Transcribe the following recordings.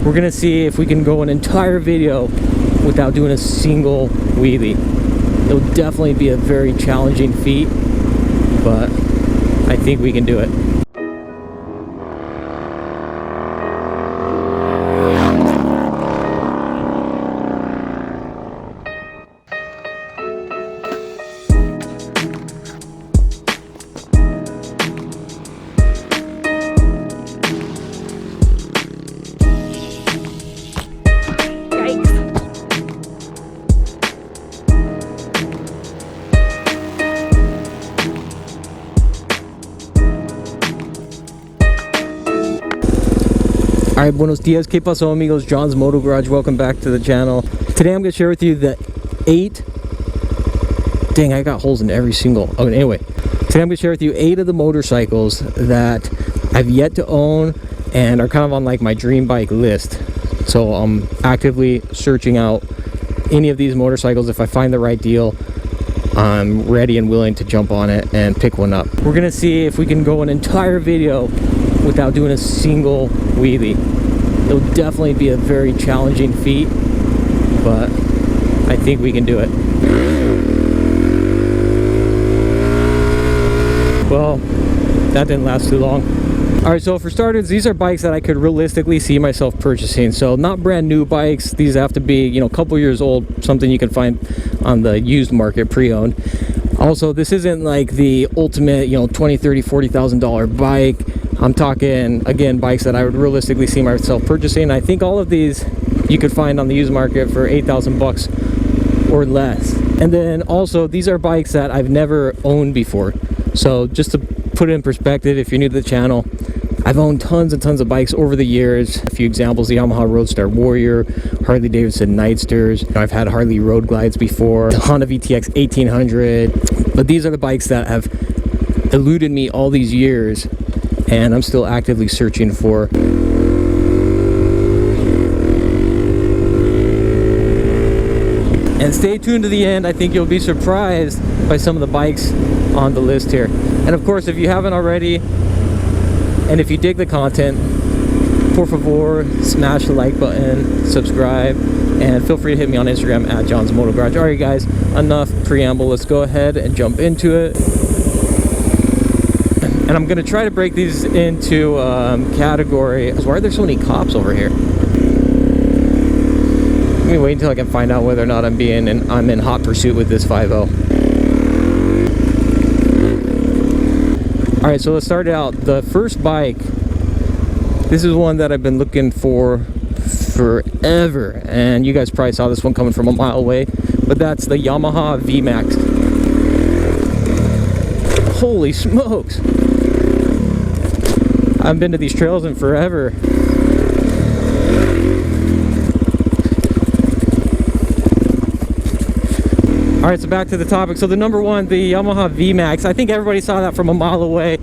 We're gonna see if we can go an entire video without doing a single wheelie. It'll definitely be a very challenging feat, but I think we can do it. Alright, buenos dias, que paso amigos, John's Moto Garage, welcome back to the channel. Today I'm going to share with you the 8, dang I got holes in every single, anyway. Today I'm going to share with you 8 of the motorcycles that I've yet to own and are kind of on like my dream bike list. So I'm actively searching out any of these motorcycles. If I find the right deal, I'm ready and willing to jump on it and pick one up. We're going to see if we can go an entire video without doing a single wheelie. It'll definitely be a very challenging feat, but I think we can do it. Well, that didn't last too long. Alright, so for starters, these are bikes that I could realistically see myself purchasing. So not brand new bikes. These have to be, you know, a couple years old, something you can find on the used market pre-owned. Also, this isn't like the ultimate, you know, $20,000, $30,000, $40,000 bike. I'm talking, again, bikes that I would realistically see myself purchasing. I think all of these you could find on the used market for 8,000 bucks or less. And then also, these are bikes that I've never owned before. So just to put it in perspective, if you're new to the channel, I've owned tons and tons of bikes over the years. A few examples: the Yamaha Roadster Warrior, Harley Davidson Nightsters. I've had Harley Road Glides before, the Honda VTX 1800. But these are the bikes that have eluded me all these years, and I'm still actively searching for. And stay tuned to the end. I think you'll be surprised by some of the bikes on the list here. And of course, if you haven't already, and if you dig the content, por favor, smash the like button, subscribe, and feel free to hit me on Instagram at John's Moto Garage. Alright guys, enough preamble. Let's go ahead and jump into it. And I'm going to try to break these into categories. Why are there so many cops over here? Let me wait until I can find out whether or not I'm in hot pursuit with this 5.0. Alright, so let's start out. The first bike, this is one that I've been looking for forever, and you guys probably saw this one coming from a mile away, but that's the Yamaha V-Max. Holy smokes! I haven't been to these trails in forever. Alright, so back to the topic. So the number one, the Yamaha V-Max. I think everybody saw that from a mile away.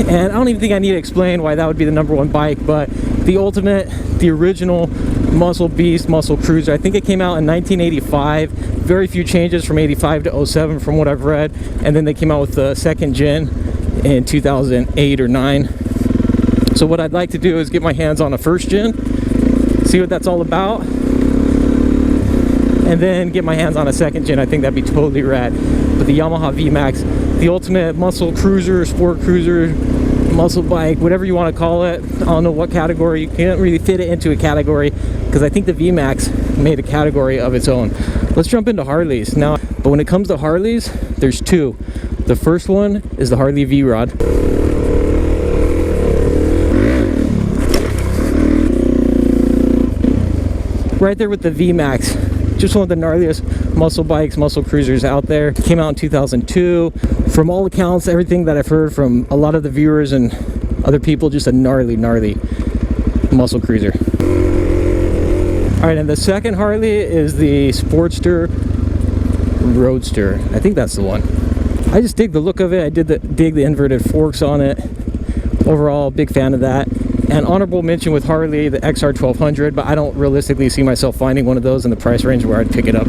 And I don't even think I need to explain why that would be the number one bike, but the ultimate, the original muscle beast, muscle cruiser. I think it came out in 1985. Very few changes from 85 to 07 from what I've read. And then they came out with the second gen in 2008 or 9. So what I'd like to do is get my hands on a first gen, see what that's all about, and then get my hands on a second gen. I think that'd be totally rad. But the Yamaha V-Max, the ultimate muscle cruiser, sport cruiser, muscle bike, whatever you want to call it. I don't know what category. You can't really fit it into a category because I think the V-Max made a category of its own. Let's jump into Harleys now. But when it comes to Harleys, there's two. The first one is the Harley V-Rod. Right there with the V-Max. Just one of the gnarliest muscle bikes, muscle cruisers out there. Came out in 2002. From all accounts, everything that I've heard from a lot of the viewers and other people, just a gnarly muscle cruiser. Alright, and the second Harley is the Sportster Roadster. I think that's the one. I just dig the look of it. I dig the inverted forks on it. Overall, big fan of that. And honorable mention with Harley, the XR 1200, but I don't realistically see myself finding one of those in the price range where I'd pick it up.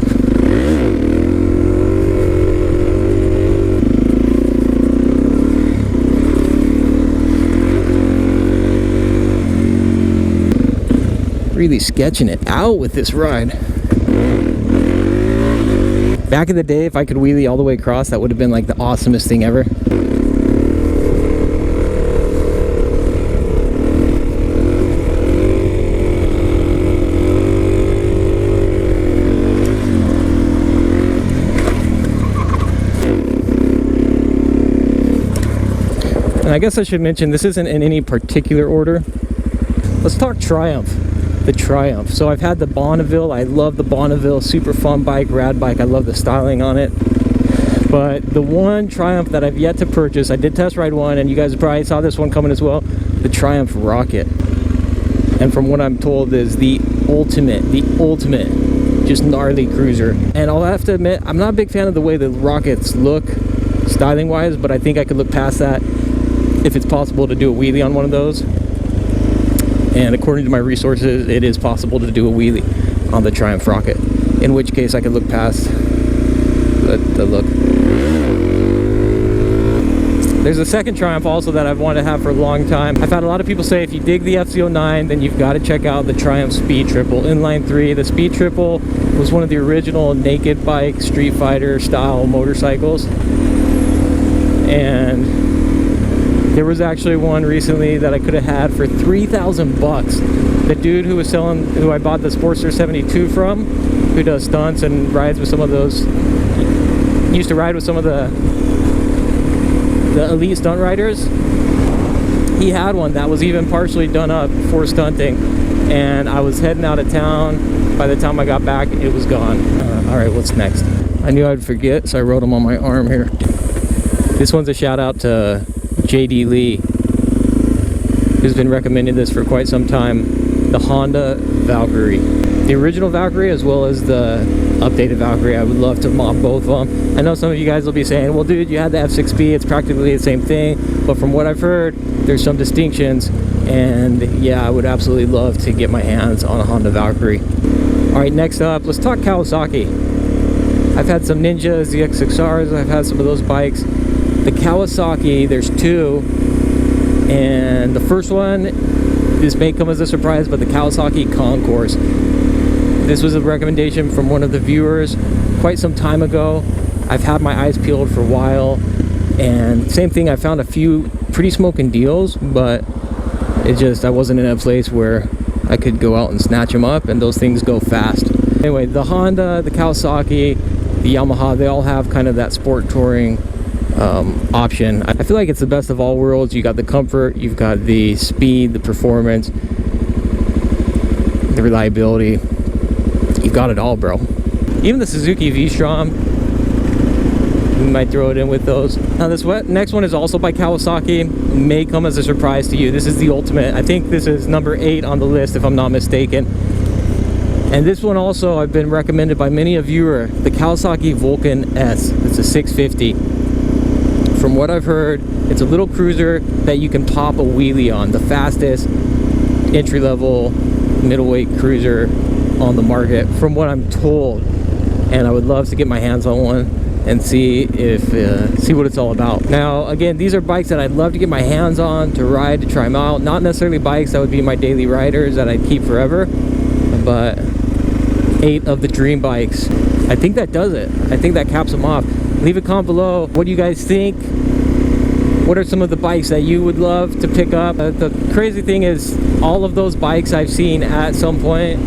really sketching it out with this ride. Back in the day, if I could wheelie all the way across, that would have been like the awesomest thing ever. And I guess I should mention, this isn't in any particular order. Let's talk Triumph. The Triumph. So I've had the Bonneville. I love the Bonneville. Super fun bike, rad bike. I love the styling on it. But the one Triumph that I've yet to purchase, I did test ride one, and you guys probably saw this one coming as well, the Triumph Rocket. And from what I'm told is the ultimate, just gnarly cruiser. And I'll have to admit, I'm not a big fan of the way the Rockets look styling wise, but I think I could look past that if it's possible to do a wheelie on one of those. And according to my resources, it is possible to do a wheelie on the Triumph Rocket, in which case I could look past the look. There's a second Triumph also that I've wanted to have for a long time. I've had a lot of people say if you dig the FC09, then you've got to check out the Triumph Speed Triple Inline 3. The Speed Triple was one of the original naked bike Street Fighter style motorcycles, and there was actually one recently that I could have had for 3,000 bucks. The dude who was selling, who I bought the Sportster 72 from, who does stunts and rides with some of those, used to ride with some of the elite stunt riders. He had one that was even partially done up for stunting, and I was heading out of town. By the time I got back, it was gone. All right, what's next? I knew I'd forget, so I wrote them on my arm here. This one's a shout out to JD Lee, who's been recommending this for quite some time. The Honda Valkyrie, the original Valkyrie as well as the updated Valkyrie. I would love to mob both of them. I know some of you guys will be saying, well dude, you had the F6P, it's practically the same thing, but from what I've heard, there's some distinctions, and yeah, I would absolutely love to get my hands on a Honda Valkyrie. All right, next up, let's talk Kawasaki. I've had some Ninjas, the ZX6Rs, I've had some of those bikes. The Kawasaki, there's two, and the first one, this may come as a surprise, but the Kawasaki Concourse. This was a recommendation from one of the viewers quite some time ago. I've had my eyes peeled for a while, and same thing, I found a few pretty smoking deals, but it just, I wasn't in a place where I could go out and snatch them up, and those things go fast. Anyway, the Honda, the Kawasaki, the Yamaha, they all have kind of that sport touring option. I feel like it's the best of all worlds. You got the comfort, you've got the speed, the performance, the reliability. You've got it all, bro. Even the Suzuki V-Strom, we might throw it in with those. Now this next one is also by Kawasaki. May come as a surprise to you. This is the ultimate. I think this is number 8 on the list if I'm not mistaken. And this one also I've been recommended by many a viewer, the Kawasaki Vulcan S. It's a 650. From what I've heard, it's a little cruiser that you can pop a wheelie on. The fastest entry-level middleweight cruiser on the market, from what I'm told. And I would love to get my hands on one and see what it's all about. Now, again, these are bikes that I'd love to get my hands on, to ride, to try them out. Not necessarily bikes that would be my daily riders that I'd keep forever, but 8 of the dream bikes. I think that does it. I think that caps them off. Leave a comment below. What do you guys think? What are some of the bikes that you would love to pick up? The crazy thing is, all of those bikes I've seen at some point,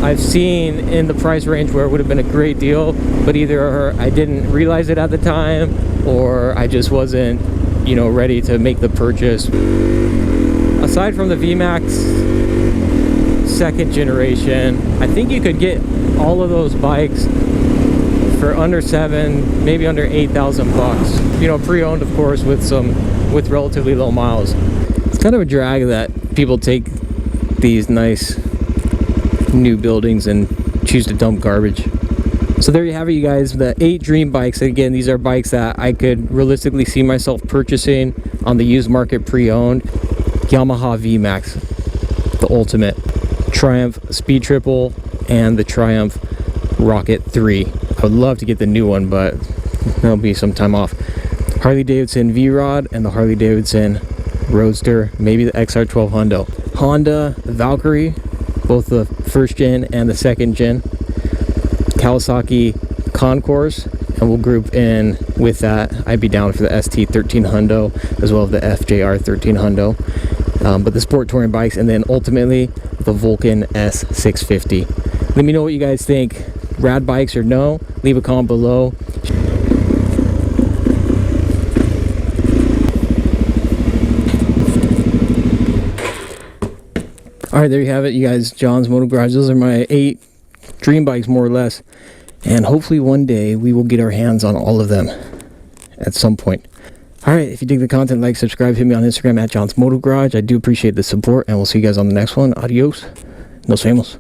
I've seen in the price range where it would have been a great deal, but either I didn't realize it at the time, or I just wasn't, you know, ready to make the purchase. Aside from the V-Max 2nd generation, I think you could get all of those bikes for under 7, maybe under 8,000 bucks. You know, pre-owned, of course, with relatively low miles. It's kind of a drag that people take these nice new buildings and choose to dump garbage. So there you have it, you guys, the 8 dream bikes. Again, these are bikes that I could realistically see myself purchasing on the used market pre-owned. Yamaha V-Max, the ultimate. Triumph Speed Triple, and the Triumph Rocket 3. I would love to get the new one, but there'll be some time off. Harley Davidson V-Rod and the Harley Davidson Roadster, maybe the XR12 Honda Valkyrie, both the first gen and the second gen Kawasaki Concours, and we'll group in with that. I'd be down for the ST13 Hundo as well as the FJR13 Hundo, but the sport touring bikes, and then ultimately the Vulcan S 650. Let me know what you guys think. Rad bikes or no? Leave a comment below. All right, there you have it, you guys. John's Moto Garage. Those are my 8 dream bikes, more or less. And hopefully one day we will get our hands on all of them at some point. All right, if you dig the content, like, subscribe, hit me on Instagram at John's Moto Garage. I do appreciate the support, and we'll see you guys on the next one. Adios. Nos vemos.